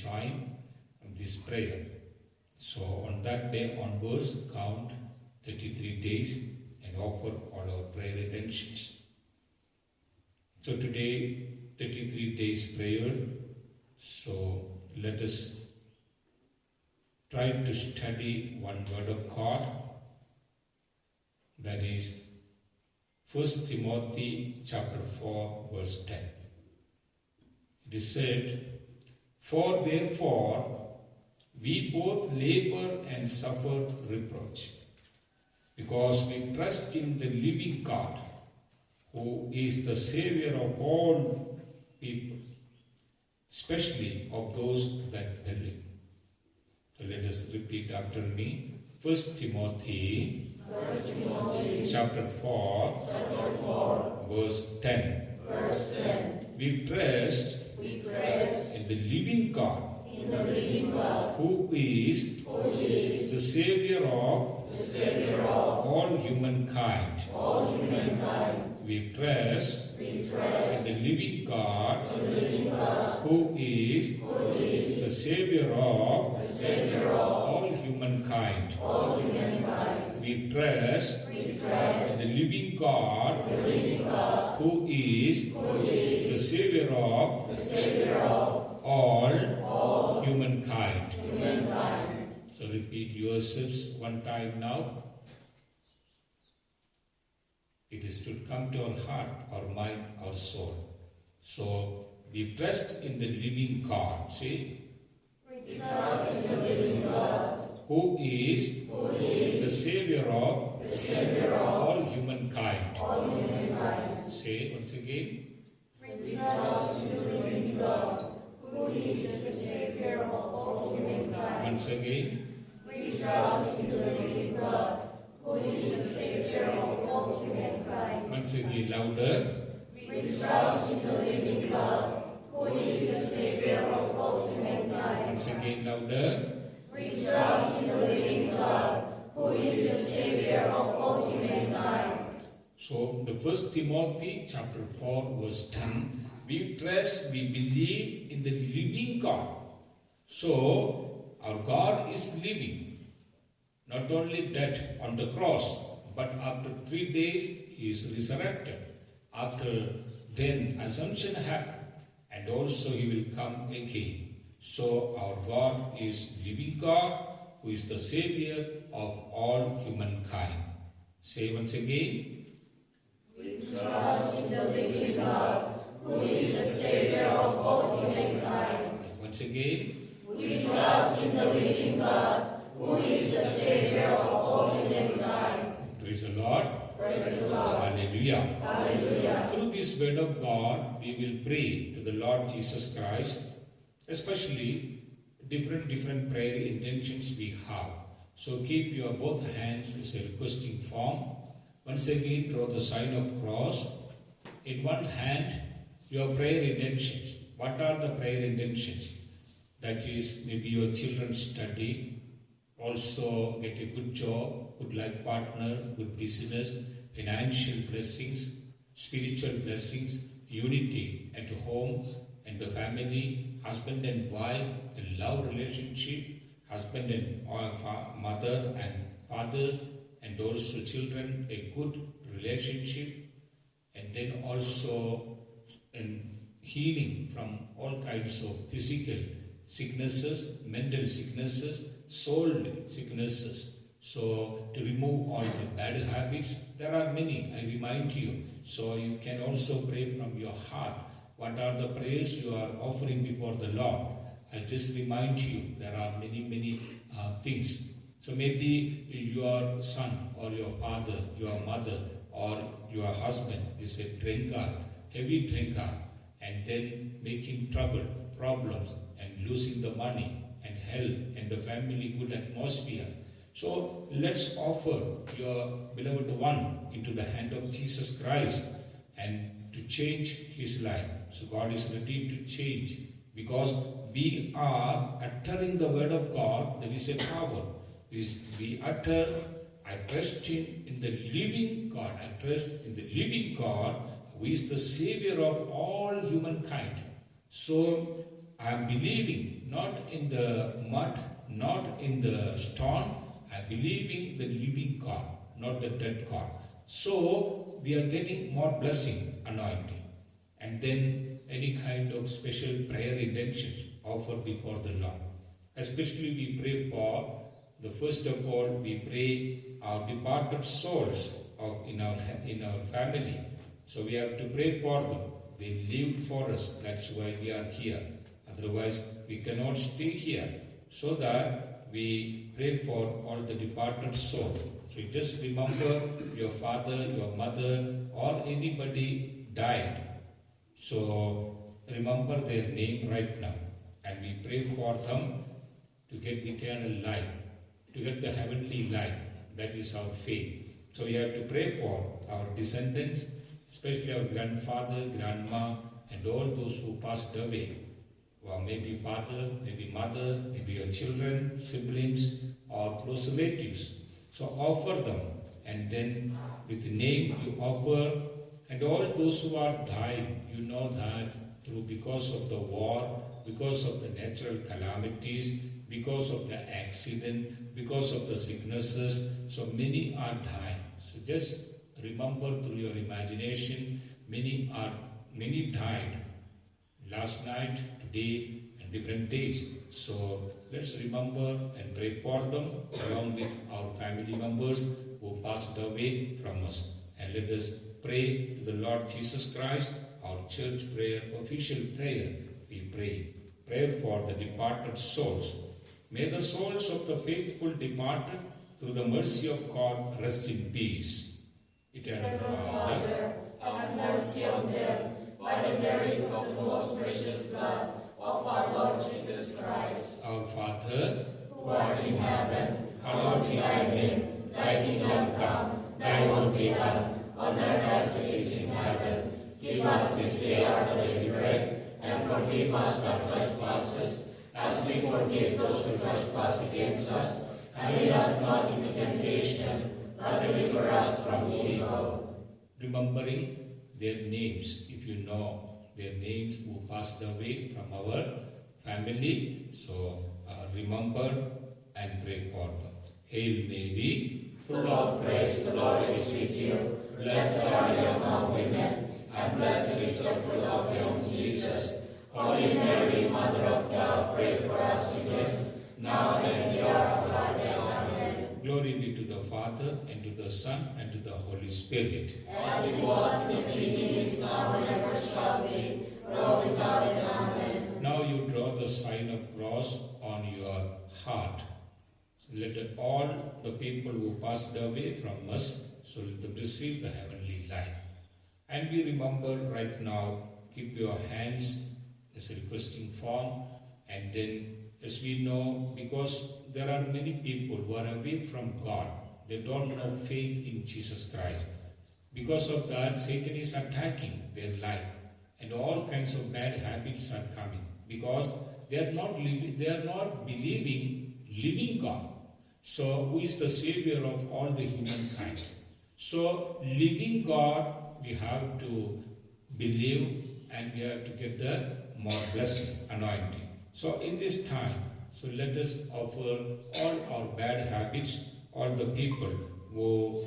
join this prayer. So on that day onwards, count 33 days and offer all our prayer intentions. So today, 33 days prayer. So let us try to study one word of God. That is 1 Timothy chapter 4 verse 10. It is said, "For therefore we both labor and suffer reproach, because we trust in the living God, who is the Savior of all people, especially of those that believe." So let us repeat after me. 1 Timothy chapter 4 verse 10. We trust in the living God, who is the Savior of all humankind. We trust in the living God, who is the Savior of all humankind. We trust in the living God, who is the Savior of all humankind. So repeat yourselves one time now. It is to come to our heart, our mind, our soul. So we trust in the living God. See? We trust in the living God, who is the Savior of all humankind. Say once again. We trust in the living God, who is the Savior of all humankind. Once again. We trust in the living God, who is the Savior of all humankind. Once again, louder. We trust in the living God, who is the Savior of all humankind. Once again, louder. We trust in the living God, who is the Savior of all humankind. So, the 1 Timothy chapter 4 verse 10, we trust, we believe in the living God. So, our God is living. Not only dead on the cross, but after 3 days he is resurrected. After then assumption happened, and also he will come again. So our God is living God, who is the Savior of all humankind. Say once again. We trust in the living God, who is the Savior of all humankind. Once again. We trust in the living God, who is the Savior of all humankind. Praise the Lord. Praise the Lord. Hallelujah. Hallelujah. Through this word of God, we will pray to the Lord Jesus Christ, especially different prayer intentions we have. So keep your both hands as a requesting form. Once again, draw the sign of cross. In one hand, your prayer intentions. What are the prayer intentions? That is, maybe your children's study, also get a good job, good life partner, good business, financial blessings, spiritual blessings, unity at home and the family, husband and wife, a love relationship, husband and mother and father, and also children, a good relationship, and then also healing from all kinds of physical sicknesses, mental sicknesses, soul sicknesses. So to remove all the bad habits, there are many, I remind you. So you can also pray from your heart. What are the prayers you are offering before the Lord? I just remind you, there are many things. So maybe your son or your father, your mother or your husband is a drinker, heavy drinker, and then making trouble, problems, and losing the money and health and the family good atmosphere. So let's offer your beloved one into the hand of Jesus Christ and to change his life. So God is ready to change, because we are uttering the word of God. There is a power. We utter, I trust in the living God. I trust in the living God, who is the Savior of all humankind. So I am believing not in the mud, not in the stone. I am believing the living God, not the dead God. So we are getting more blessing, anointing. And then any kind of special prayer intentions offered before the Lord. Especially we pray for, the first of all, we pray our departed souls in our family. So we have to pray for them. They lived for us. That's why we are here. Otherwise, we cannot stay here. So that we pray for all the departed souls. So just remember your father, your mother, or anybody died. So remember their name right now. And we pray for them to get the eternal life, to get the heavenly life. That is our faith. So we have to pray for our descendants, especially our grandfather, grandma, and all those who passed away. Or maybe father, maybe mother, maybe your children, siblings, or close relatives. So offer them, and then with the name you offer, and all those who are dying, you know that because of the war, because of the natural calamities, because of the accident, because of the sicknesses, so many are dying. So just remember through your imagination, many died last night, today, and different days. So let's remember and pray for them along with our family members who passed away from us. And let us pray to the Lord Jesus Christ, our church prayer, official prayer. We pray. Pray for the departed souls. May the souls of the faithful departed through the mercy of God rest in peace. Eternal Father, have mercy on them by the merits of the most precious blood of our Lord Jesus Christ. Our Father, who art in heaven, hallowed be thy name. Thy kingdom come, thy will be done, on earth as it is in heaven. Give us this day our daily bread, and forgive us our trespasses, as we forgive those who trespass against us. And lead us not into temptation, but deliver us from evil. Remembering their names, if you know their names who passed away from our family, so remember and pray for them. Hail Mary, full of grace, the Lord is with you. Blessed are you among women, and blessed is the fruit of your womb, Jesus. Holy Mary, Mother of God, pray for us sinners, now and at the hour of our death. Amen. Glory be to the Father, and to the Son, and to the Holy Spirit. As it was in the beginning, is now, and ever shall be, world without end. Amen. Now you draw the sign of cross on your heart. So let all the people who passed away from us, so let them receive the heavenly life. And we remember right now, keep your hands as a requesting form, and then as we know, because there are many people who are away from God, they don't know faith in Jesus Christ. Because of that, Satan is attacking their life, and all kinds of bad habits are coming, because they are not believing living God. So who is the Savior of all the humankind? So living God, we have to believe, and we have to get the more blessing, anointing. So in this time, so let us offer all our bad habits, all the people who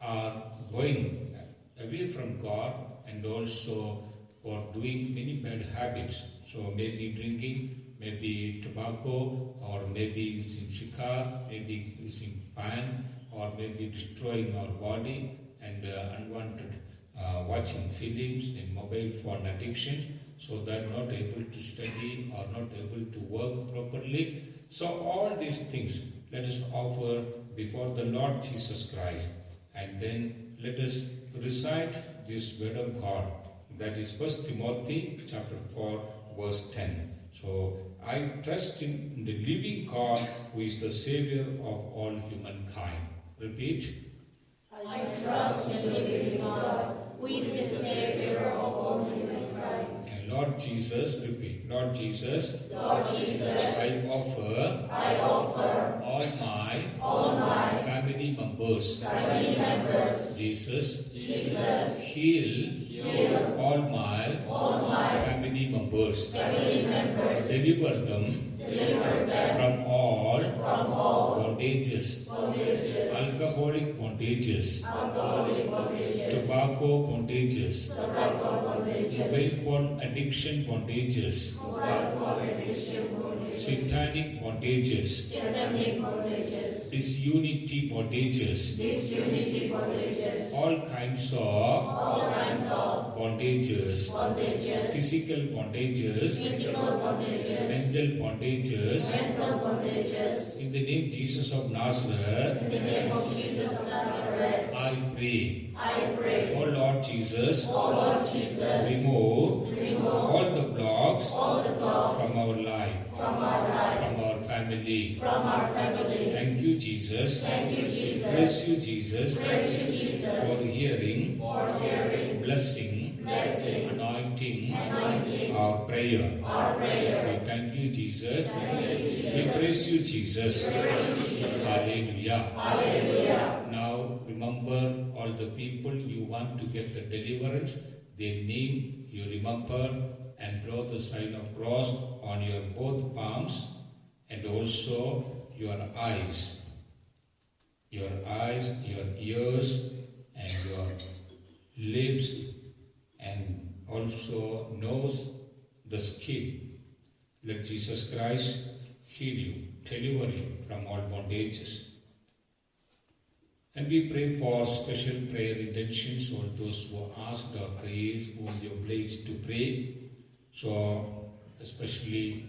are going away from God, and also for doing many bad habits. So maybe drinking, maybe tobacco, or maybe using cigar, maybe using pan, or maybe destroying our body, and unwanted watching films and mobile phone addictions, so that not able to study or not able to work properly. So all these things let us offer before the Lord Jesus Christ, and then let us recite this word of God. That is 1 Timothy chapter 4 verse 10. So I trust in the living God, who is the Savior of all humankind. Repeat. I trust in the living God, who is the Savior of all humankind. And Lord Jesus, repeat. Lord Jesus, I offer all my family members. Jesus, heal all my family members. members, deliver them from all bondages, alcoholic bondages, tobacco bondages, mobile phone addiction bondages, satanic bondages, disunity bondages, all kinds of bondages, physical bondages, mental bondages, in the name Jesus of Nazareth, I pray. Oh Lord Jesus, remove all the blocks from our life, from our family. Thank you, Jesus. Bless you, Jesus, for hearing, blessing, anointing our prayer. We thank you, Jesus. We praise you, Jesus. Hallelujah. Now remember all the people you want to get the deliverance, their name you remember, and draw the sign of cross on your both palms and also your eyes, your ears, and your lips, and also nose, the skin. Let Jesus Christ heal you, deliver you from all bondages. And we pray for special prayer intentions, all those who asked our prayers, who are obliged to pray. So, especially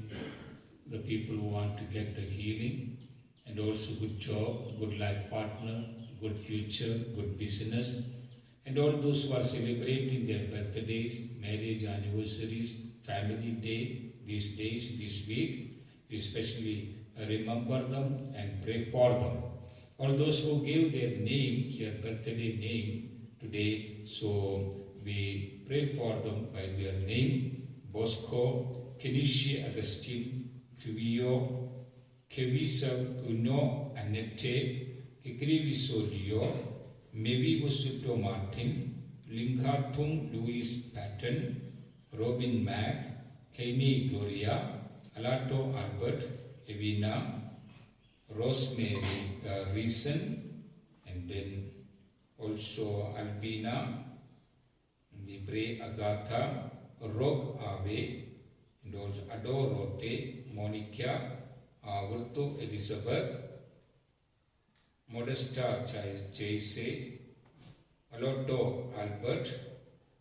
the people who want to get the healing, and also good job, good life partner, good future, good business, and all those who are celebrating their birthdays, marriage anniversaries, family day, these days, this week, especially remember them and pray for them. All those who gave their name, their birthday name today, so we pray for them by their name: Bosco, Kenishi Agustin, Kivio, Kevisa Uno Annette, Kikrivisolio, Mevi Vosuto Martin, Linkatung Louis Patton, Robin Mack, Kaini Gloria, Alato Albert, Evina, Rosemary Reason, and then also Albina, Libre Agatha, Rog Ave, and also Adorote, Monica, Vurto Elizabeth, Modesta Chase, Alotto Albert,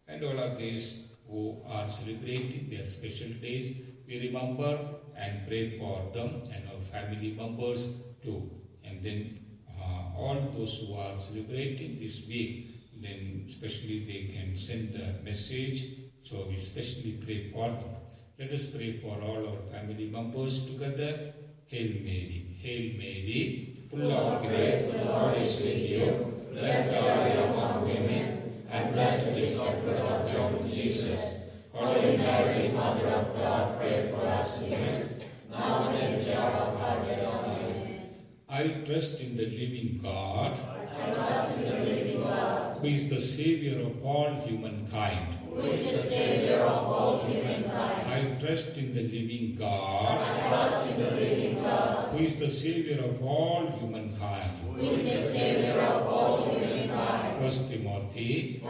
and all of these who are celebrating their special days, we remember and pray for them and our family members too. And then all those who are celebrating this week, then especially they can send the message, so we especially pray for them. Let us pray for all our family members together. Hail Mary, full of grace, the Lord is with you. Blessed are you among women, and blessed is the fruit of your womb, Jesus. Holy Mary, Mother of God, pray for us sinners, now and at the hour of our death. Amen. I trust in the living God, who is the Savior of all humankind. I trust in the living God, who is the Savior of all humankind. 1 Timothy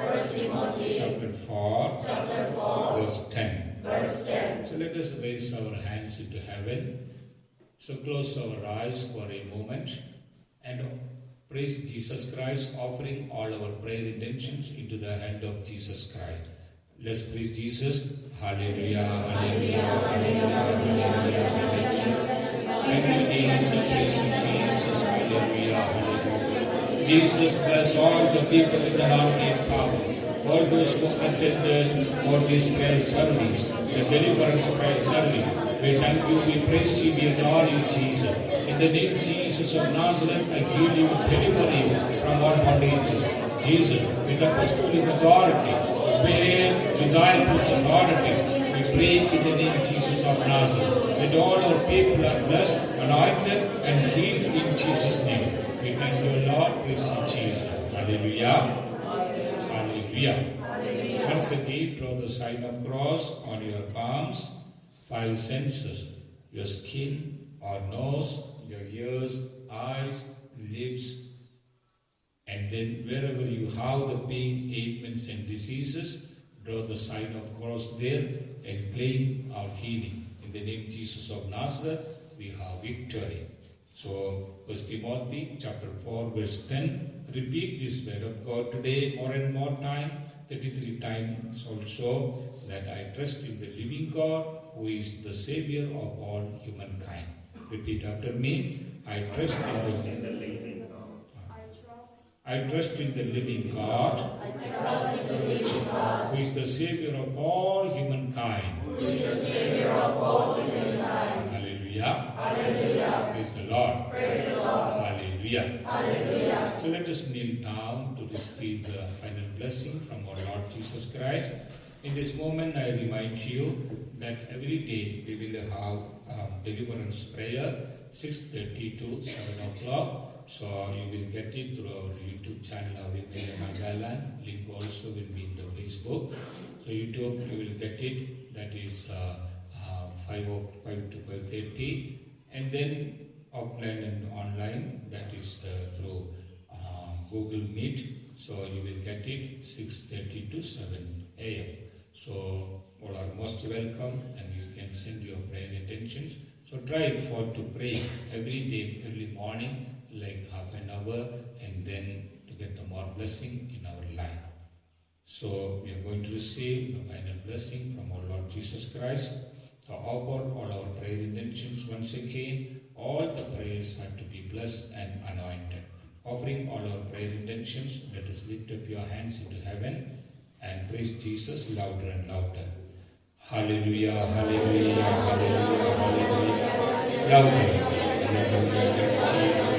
chapter 4, verse 10. So let us raise our hands into heaven. So close our eyes for a moment and praise Jesus Christ, offering all our prayer intentions into the hand of Jesus Christ. Let's praise Jesus. Hallelujah, hallelujah, hallelujah, hallelujah. Thank you, Jesus, Jesus, hallelujah, hallelujah. Jesus, bless all the people in the mountain of power, all those who attended for this prayer service, the deliverance prayer service. We thank you, we praise you, we adore you, Jesus. In the name of Jesus of Nazareth, I heal you, deliver you from all bondages. Jesus, with apostolic authority, with disciples authority, we pray in the name of Jesus of Nazareth. That all our people are blessed, anointed, and healed in Jesus' name. We thank you, Lord. Praise you, Jesus. Hallelujah. Hallelujah. Once again, draw the sign of cross on your palms. 5 senses, your skin or nose, your ears, eyes, lips, and then wherever you have the pain, ailments and diseases, draw the sign of cross there and claim our healing. In the name of Jesus of Nazareth, we have victory. So, 1 Timothy chapter 4 verse 10, repeat this word of God today more and more time, 33 times also, that I trust in the living God who is the Savior of all humankind. Repeat after me. I trust in the living God. I trust in the living God. I trust in the living God. Who is the Savior of all humankind. Who is the Savior of all humankind. Hallelujah. Hallelujah. Praise the Lord. Praise the Lord. Hallelujah. Hallelujah. So let us kneel down to receive the final blessing from our Lord Jesus Christ. In this moment, I remind you that every day we will have deliverance prayer, 6:30 to 7 o'clock. So you will get it through our YouTube channel, Avinaya Nagaland. Link also will be in the Facebook. So YouTube, you will get it. That is 5 to 5:30. And then offline and online, that is through Google Meet. So you will get it 6:30 to 7 a.m. So all are most welcome, and you can send your prayer intentions. So try to pray every day, early morning, like half an hour, and then to get the more blessing in our life. So we are going to receive the final blessing from our Lord Jesus Christ. To offer all our prayer intentions once again, all the prayers are to be blessed and anointed. Offering all our prayer intentions, let us lift up your hands into heaven and praise Jesus louder and louder. Hallelujah, hallelujah, hallelujah, hallelujah. Louder. Hallelujah, Jesus.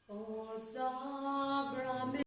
Hosanna.